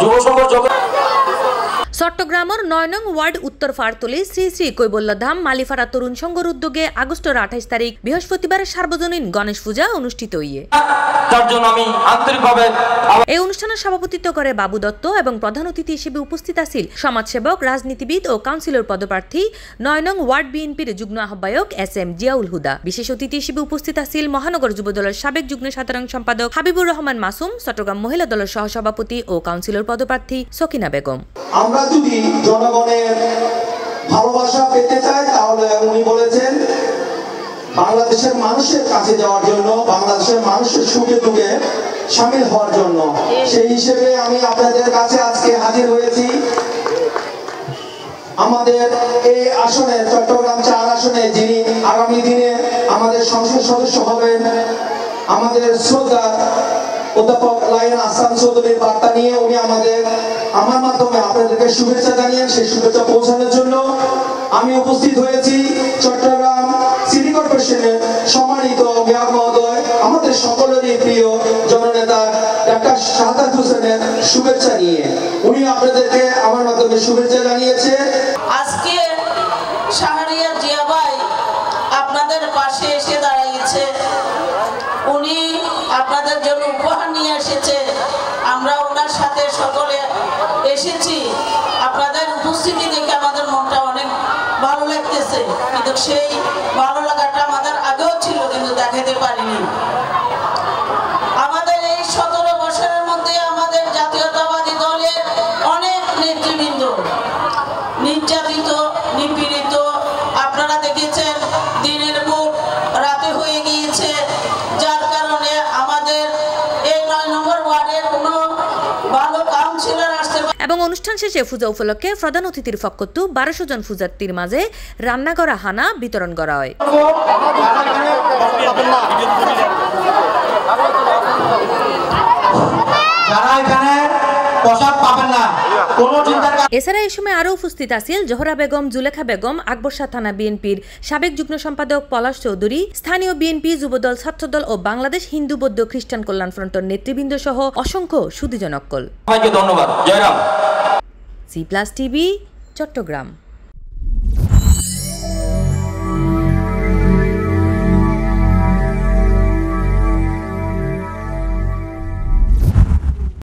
যুব সংঘ চট্টগ্রামের ৯ নং ওয়ার্ড উত্তর ফারতলী শ্রী শ্রী কৈবল্যধাম মালিফারা তরুণ সংঘর উদ্যোগে আগস্টের ২৮ তারিখ বৃহস্পতিবার সার্বজনীন গণেশ পূজা অনুষ্ঠিত হইয়ে। এই অনুষ্ঠানের সভাপতিত্ব করে বাবু দত্ত এবং প্রধান অতিথি হিসেবে উপস্থিত আছেন সমাজসেবক, রাজনীতিবিদ ও কাউন্সিলর পদপ্রার্থী ৯ নং ওয়ার্ড বিএনপির যুগ্ম আহ্বায়ক SM জিয়াউল হুদা। বিশেষ অতিথি হিসেবে উপস্থিত আছেন মহানগর যুব দলের সাবেক যুগ্ম সাধারণ সম্পাদক হাবিবুর রহমান মাসুম, চট্টগ্রাম মহিলা দলের সহসভাপতি ও কাউন্সিলর পদপ্রার্থী সকিনা বেগম। আমরা যদি জনগণের ভালোবাসা পেতে চাই তাহলে উনি বলেছেন বাংলাদেশের মানুষের কাছে যাওয়ার জন্য, বাংলাদেশের মানুষের সুখে দুঃখে শামিল হওয়ার জন্য। সেই হিসেবে আমি আপনাদের কাছে আজকে হাজির হয়েছি। আমাদের এই আসনে, চট্টগ্রাম ৪ আসনে যিনি আগামী দিনে আমাদের সংসদ সদস্য হবেন, আমাদের শ্রদ্ধা অধ্যাপক লায়ন আহসান চৌধুরীর বার্তা নিয়ে উনি আমার মাধ্যমে আপনাদেরকে শুভেচ্ছা জানিয়ে সেই শুভেচ্ছা পৌঁছানোর জন্য আমি উপস্থিত হয়েছি। চট্টগ্রাম সিটি কর্পোরেশনের সম্মানিত মেয়র মহোদয়, আমাদের সকলেরই প্রিয় জননেতা ডাক্তার শাহাদাত হোসেনের শুভেচ্ছা নিয়ে উনি আপনাদেরকে আমার মাধ্যমে শুভেচ্ছা জানিয়েছে। আজকে শাহরিয়ার জিয়া ভাই আপনাদের পাশে এসে দাঁড়িয়েছে, উনি আপনাদের জন্য উপহার নিয়ে এসেছে। আমরা ওনার সাথে সকলে এসেছি, আপনাদের উপস্থিতি দেখে আমাদের মনটা অনেক ভালো লাগতেছে, কিন্তু সেই ভালো লাগাটা আমাদের আগেও ছিল কিন্তু দেখাতে পারিনি। আমাদের এই ১৭ বছরের মধ্যে আমাদের জাতীয়তাবাদী দলের অনেক নেতৃবৃন্দ নির্যাতিত, নিপীড়িত, আপনারা দেখেছেন দিনের ভোট রাতে হয়ে গিয়েছে, যার কারণে আমাদের এই ৯ নম্বর ওয়ার্ডের কোনো ভালো কাউন্সিলর আসতে। এবং অনুষ্ঠান শেষে পূজা উপলক্ষে প্রধান অতিথির পক্ষতু ১২০০ জন পূজার্থীর মাঝে রান্না করা হানা বিতরণ করা হয়। এছাড়া এই সময় আরো উপস্থিত আছেন জোহরা বেগম, জুলেখা বেগম, আকবরশাহ থানা বিএনপির সাবেক যুগ্ম সম্পাদক পলাশ চৌধুরী, স্থানীয় বিএনপি, যুবদল, ছাত্রদল ও বাংলাদেশ হিন্দু বৌদ্ধ খ্রিস্টান কল্যাণ ফ্রন্টের নেতৃবৃন্দ সহ অসংখ্য সুধীজনক্কল। ধন্যবাদ। জয়রাম। C+ TV, Chittagong.